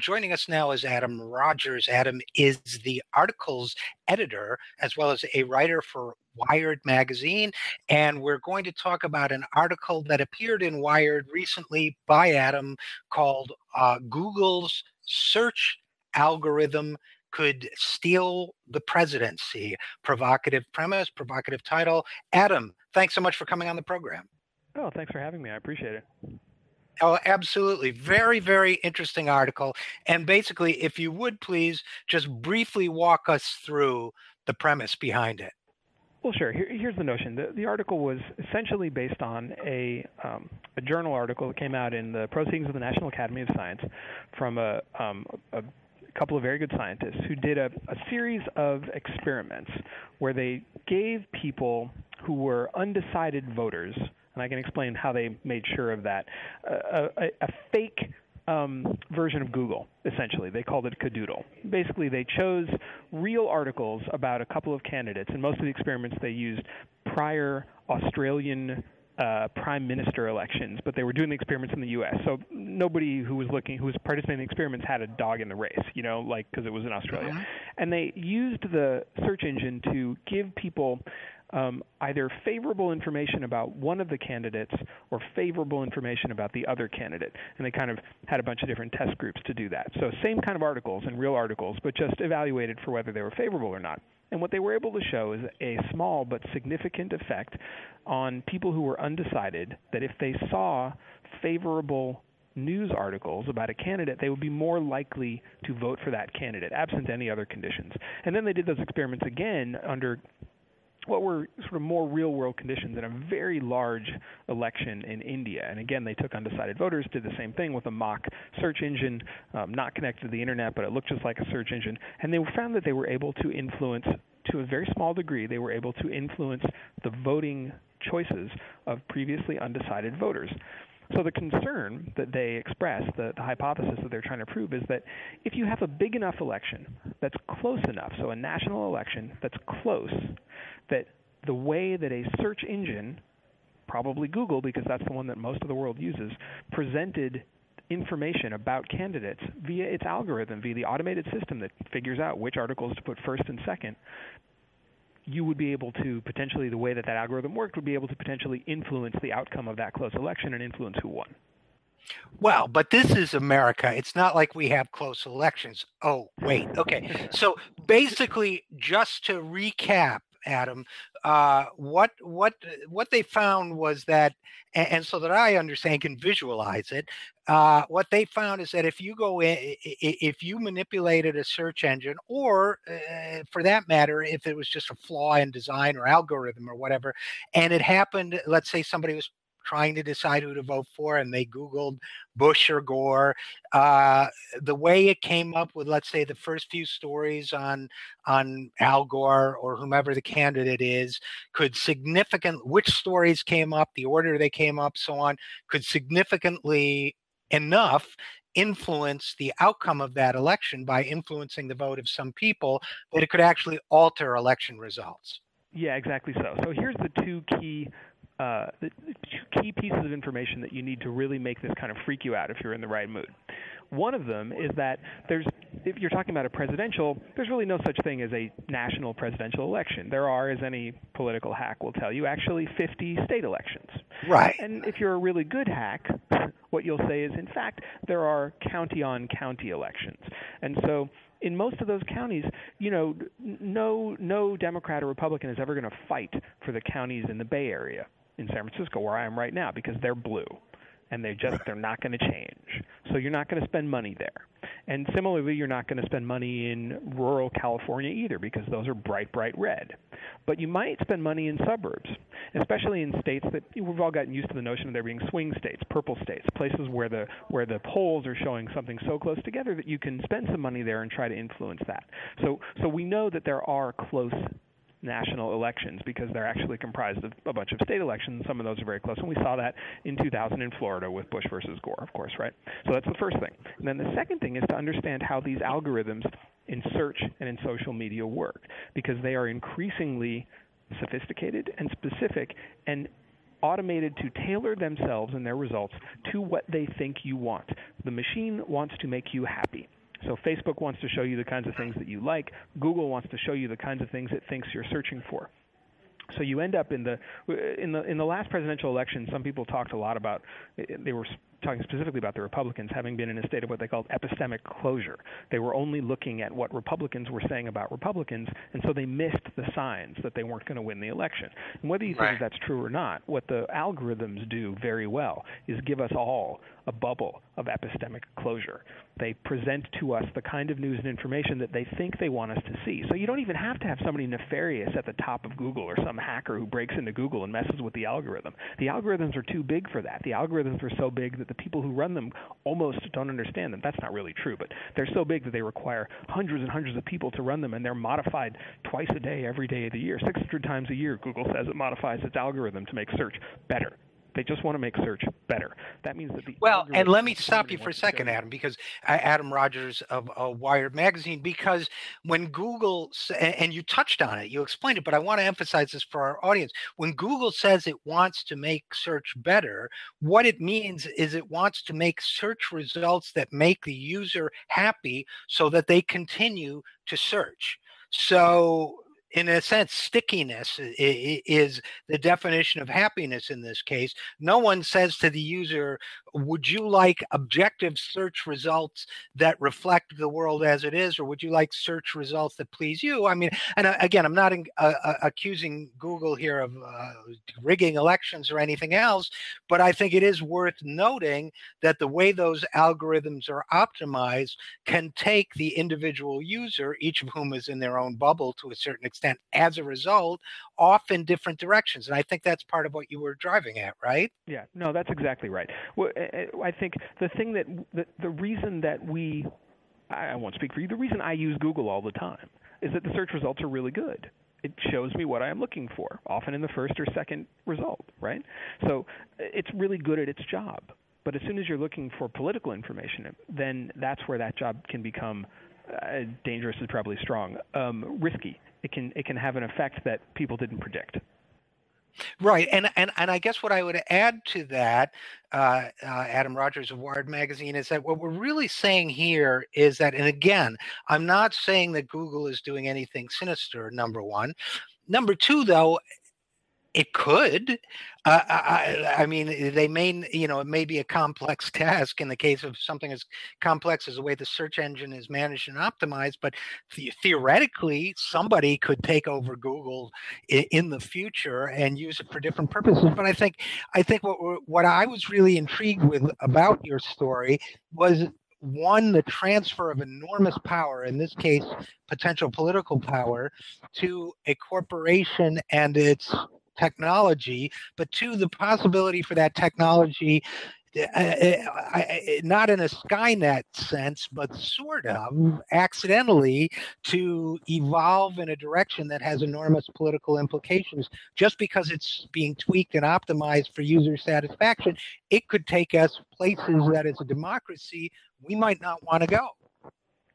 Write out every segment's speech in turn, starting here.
Joining us now is Adam Rogers. Adam is the articles editor as well as a writer for Wired magazine. And we're going to talk about an article that appeared in Wired recently by Adam called Google's Search Algorithm Could Steal the Presidency. Provocative premise, provocative title. Adam, thanks so much for coming on the program. Oh, thanks for having me. I appreciate it. Oh, absolutely. Very, very interesting article. And basically, if you would please just briefly walk us through the premise behind it. Well, sure. Here's the notion. The article was essentially based on a journal article that came out in the Proceedings of the National Academy of Science from a couple of very good scientists who did a series of experiments where they gave people who were undecided voters, and I can explain how they made sure of that, a fake version of Google, essentially. They called it Cadoodle. Basically, they chose real articles about a couple of candidates, and most of the experiments they used prior Australian prime minister elections, but they were doing the experiments in the U.S. So nobody who was participating in the experiments had a dog in the race, because it was in Australia. Mm-hmm. And they used the search engine to give people either favorable information about one of the candidates or favorable information about the other candidate. And they kind of had a bunch of different test groups to do that. So same kind of articles and real articles, but just evaluated for whether they were favorable or not. And what they were able to show is a small but significant effect on people who were undecided, that if they saw favorable news articles about a candidate, they would be more likely to vote for that candidate, absent any other conditions. And then they did those experiments again under what were sort of more real-world conditions in a very large election in India. And again, they took undecided voters, did the same thing with a mock search engine, not connected to the internet, but it looked just like a search engine. And they found that they were able to influence, to a very small degree, they were able to influence the voting choices of previously undecided voters. So the concern that they express, the hypothesis that they're trying to prove, is that if you have a big enough election that's close enough, so a national election that's close, that the way that a search engine, probably Google because that's the one that most of the world uses, presented information about candidates via its algorithm, via the automated system that figures out which articles to put first and second, you would be able to potentially, the way that algorithm worked, would be able to potentially influence the outcome of that close election and influence who won. Well, but this is America. It's not like we have close elections. Oh, wait. Okay. So basically, just to recap, Adam, what they found was that, and so that I understand, can visualize it, what they found is that if you go in, if you manipulated a search engine, or for that matter, if it was just a flaw in design or algorithm or whatever, and it happened, let's say somebody was trying to decide who to vote for, and they Googled Bush or Gore. The way it came up with, let's say, the first few stories on Al Gore or whomever the candidate is, which stories came up, the order they came up, so on, could significantly enough influence the outcome of that election by influencing the vote of some people that it could actually alter election results. Yeah, exactly so. So here's the two key pieces of information that you need to really make this kind of freak you out if you're in the right mood. One of them is that if you're talking about a presidential, there's really no such thing as a national presidential election. There are, as any political hack will tell you, actually 50 state elections. Right. And if you're a really good hack, what you'll say is, in fact, there are county-on-county elections. And so in most of those counties, no Democrat or Republican is ever going to fight for the counties in the Bay Area, in San Francisco, where I am right now, because they're blue, and they're not going to change. So you're not going to spend money there. And similarly, you're not going to spend money in rural California either, because those are bright red. But you might spend money in suburbs, especially in states that we've all gotten used to the notion of there being swing states, purple states, places where the polls are showing something so close together that you can spend some money there and try to influence that. So we know that there are close national elections because they're actually comprised of a bunch of state elections. Some of those are very close. And we saw that in 2000 in Florida with Bush versus Gore, of course, right? So that's the first thing. And then the second thing is to understand how these algorithms in search and in social media work, because they are increasingly sophisticated and specific, and automated to tailor themselves and their results to what they think you want. The machine wants to make you happy. So Facebook wants to show you the kinds of things that you like. Google wants to show you the kinds of things it thinks you're searching for. So you end up in the last presidential election, some people talked a lot about, they were talking specifically about the Republicans having been in a state of what they called epistemic closure. They were only looking at what Republicans were saying about Republicans, and so they missed the signs that they weren't going to win the election. And whether you think that's true or not, what the algorithms do very well is give us all a bubble of epistemic closure. They present to us the kind of news and information that they think they want us to see. So you don't even have to have somebody nefarious at the top of Google or some hacker who breaks into Google and messes with the algorithm. The algorithms are too big for that. The algorithms are so big that the people who run them almost don't understand them. That's not really true, but they're so big that they require hundreds and hundreds of people to run them, and they're modified twice a day, every day of the year. 600 times a year, Google says it modifies its algorithm to make search better. They just want to make search better. That means that the and let me stop you for a second, Adam, because Adam Rogers of Wired Magazine, because when Google, and you touched on it, you explained it, but I want to emphasize this for our audience. When Google says it wants to make search better, what it means is it wants to make search results that make the user happy so that they continue to search. So in a sense, stickiness is the definition of happiness in this case. No one says to the user, would you like objective search results that reflect the world as it is, or would you like search results that please you? I mean, and again, I'm not accusing Google here of rigging elections or anything else, but I think it is worth noting that the way those algorithms are optimized can take the individual user, each of whom is in their own bubble to a certain extent, as a result, off in different directions. And I think that's part of what you were driving at, right? Yeah, no, that's exactly right. Well, I think the thing that the reason that I won't speak for you, the reason I use Google all the time is that the search results are really good. It shows me what I am looking for, often in the first or second result, right? So it's really good at its job. But as soon as you're looking for political information, then that's where that job can become dangerous is probably strong, risky. It can have an effect that people didn't predict. Right, and I guess what I would add to that, Adam Rogers of Wired Magazine, is that what we're really saying here is that, and again, I'm not saying that Google is doing anything sinister, number one. Number two, though, it could. I mean, they may, it may be a complex task in the case of something as complex as the way the search engine is managed and optimized. But theoretically, somebody could take over Google in the future and use it for different purposes. But I think what I was really intrigued with about your story was, one, the transfer of enormous power, in this case, potential political power, to a corporation and its technology, but two, the possibility for that technology, not in a Skynet sense, but sort of accidentally, to evolve in a direction that has enormous political implications. Just because it's being tweaked and optimized for user satisfaction, it could take us places that, as a democracy, we might not want to go.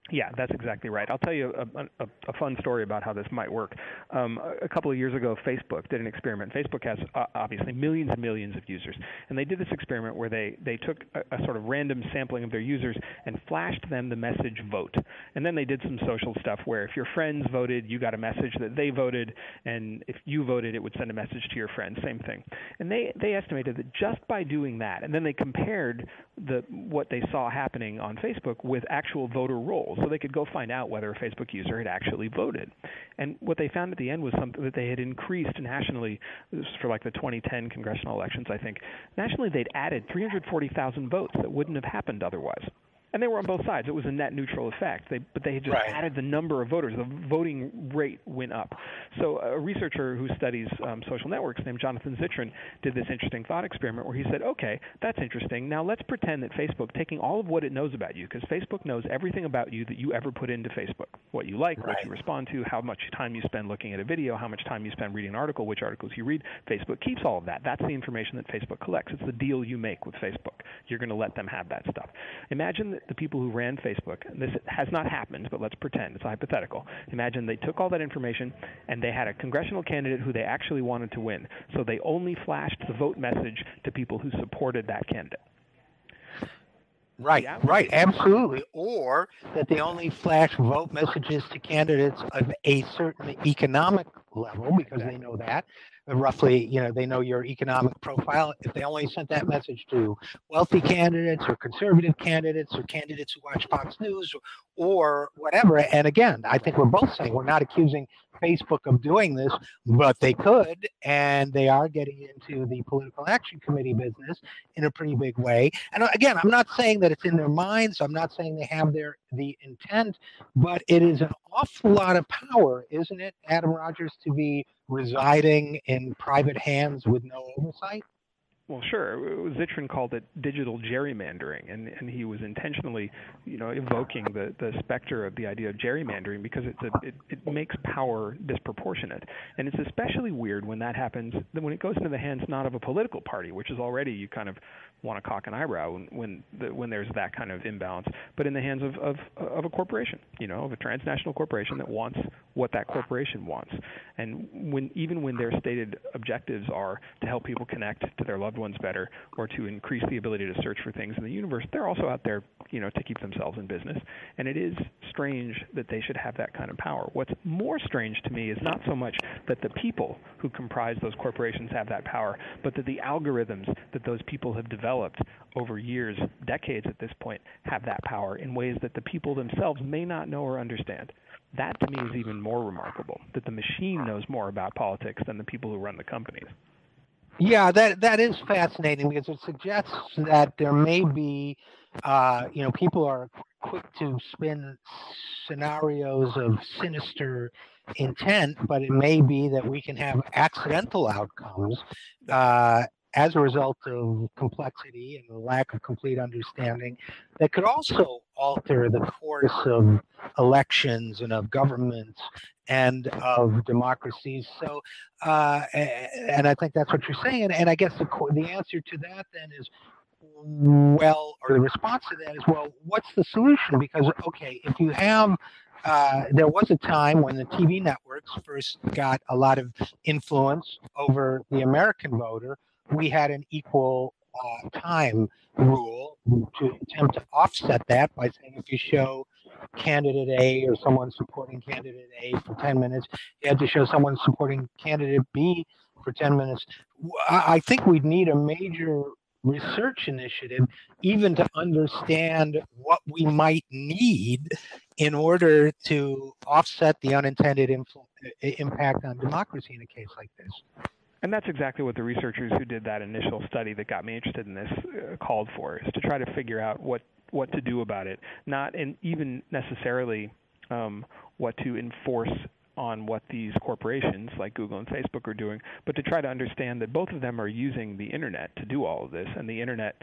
Yeah, that's exactly right. I'll tell you a fun story about how this might work. A couple of years ago, Facebook did an experiment. Facebook has obviously millions and millions of users, and they did this experiment where they took a sort of random sampling of their users and flashed them the message vote. And then they did some social stuff where if your friends voted, you got a message that they voted, and if you voted, it would send a message to your friends, same thing. And they estimated that just by doing that, and then they compared what they saw happening on Facebook with actual voter rolls, so they could go find out whether a Facebook user had actually voted. And what they found at the end was something that they had increased nationally. This was for like the 2010 congressional elections, I think. Nationally, they'd added 340,000 votes that wouldn't have happened otherwise. And they were on both sides. It was a net neutral effect. But they had just added the number of voters. The voting rate went up. So a researcher who studies social networks named Jonathan Zittrain did this interesting thought experiment where he said, okay, that's interesting. Now let's pretend that Facebook, taking all of what it knows about you, because Facebook knows everything about you that you ever put into Facebook, what you like, what you respond to, how much time you spend looking at a video, how much time you spend reading an article, which articles you read. Facebook keeps all of that. That's the information that Facebook collects. It's the deal you make with Facebook. You're going to let them have that stuff. Imagine imagine the people who ran Facebook, and this has not happened, but let's pretend, it's a hypothetical. Imagine they took all that information and they had a congressional candidate who they actually wanted to win. So they only flashed the vote message to people who supported that candidate. Right, right, absolutely. Or that they only flash vote messages to candidates of a certain economic level because they know that. Roughly, they know your economic profile. If they only sent that message to wealthy candidates or conservative candidates or candidates who watch Fox News or whatever. And again, I think we're both saying we're not accusing Facebook of doing this, but they could, and they are getting into the political action committee business in a pretty big way. And again, I'm not saying that it's in their minds. I'm not saying they have the intent, but it is an awful lot of power, isn't it, Adam Rogers, to be residing in private hands with no oversight? Well, sure. Zittrain called it digital gerrymandering, and he was intentionally, evoking the specter of the idea of gerrymandering because it makes power disproportionate, and it's especially weird when that happens. When it goes into the hands not of a political party, which is already you kind of want to cock an eyebrow when there's that kind of imbalance, but in the hands of a corporation, of a transnational corporation that wants what that corporation wants, and even when their stated objectives are to help people connect to their loved ones better or to increase the ability to search for things in the universe, they're also out there, to keep themselves in business. And it is strange that they should have that kind of power. What's more strange to me is not so much that the people who comprise those corporations have that power, but that the algorithms that those people have developed over years, decades at this point, have that power in ways that the people themselves may not know or understand. That to me is even more remarkable, that the machine knows more about politics than the people who run the companies. Yeah, that is fascinating because it suggests that there may be, people are quick to spin scenarios of sinister intent, but it may be that we can have accidental outcomes as a result of complexity and a lack of complete understanding that could also alter the course of elections and of governments and of democracies. So, and I think that's what you're saying. And I guess the answer to that then is, well, or the response to that is, well, what's the solution? Because, okay, if you have, there was a time when the TV networks first got a lot of influence over the American voter. We had an equal time rule to attempt to offset that by saying if you show candidate A or someone supporting candidate A for 10 minutes, you had to show someone supporting candidate B for 10 minutes. I think we'd need a major research initiative even to understand what we might need in order to offset the unintended impact on democracy in a case like this. And that's exactly what the researchers who did that initial study that got me interested in this called for, is to try to figure out what to do about it, not even necessarily what to enforce on what these corporations like Google and Facebook are doing, but to try to understand that both of them are using the Internet to do all of this, and the Internet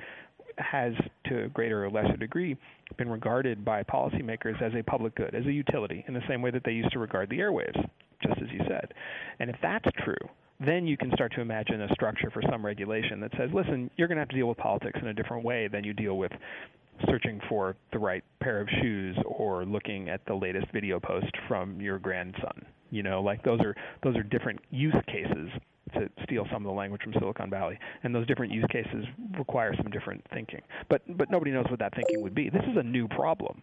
has, to a greater or lesser degree, been regarded by policymakers as a public good, as a utility, in the same way that they used to regard the airwaves, just as you said. And if that's true, then you can start to imagine a structure for some regulation that says, listen, you're going to have to deal with politics in a different way than you deal with searching for the right pair of shoes or looking at the latest video post from your grandson. Like those are different use cases, to steal some of the language from Silicon Valley, and those different use cases require some different thinking. But nobody knows what that thinking would be. This is a new problem.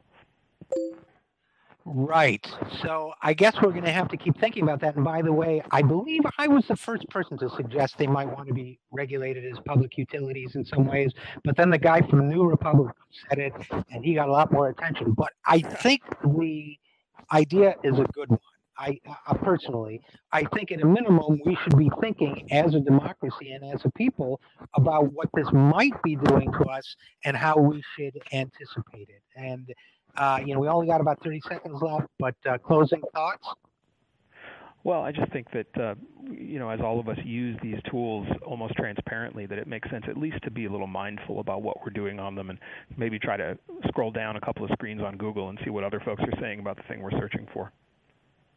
Right. So I guess we're going to have to keep thinking about that. And by the way, I believe I was the first person to suggest they might want to be regulated as public utilities in some ways. But then the guy from New Republic said it, and he got a lot more attention. But I think the idea is a good one. I personally, I think at a minimum, we should be thinking as a democracy and as a people about what this might be doing to us and how we should anticipate it. And we only got about 30 seconds left, but closing thoughts? Well, I just think that, as all of us use these tools almost transparently, that it makes sense at least to be a little mindful about what we're doing on them and maybe try to scroll down a couple of screens on Google and see what other folks are saying about the thing we're searching for.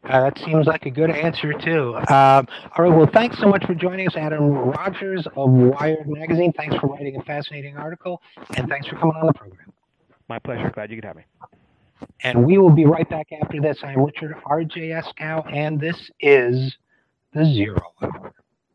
That seems like a good answer, too. All right, well, thanks so much for joining us, Adam Rogers of Wired Magazine. Thanks for writing a fascinating article, and thanks for coming on the program. My pleasure. Glad you could have me. And we will be right back after this. I'm Richard RJ Eskow, and this is the Zero Hour.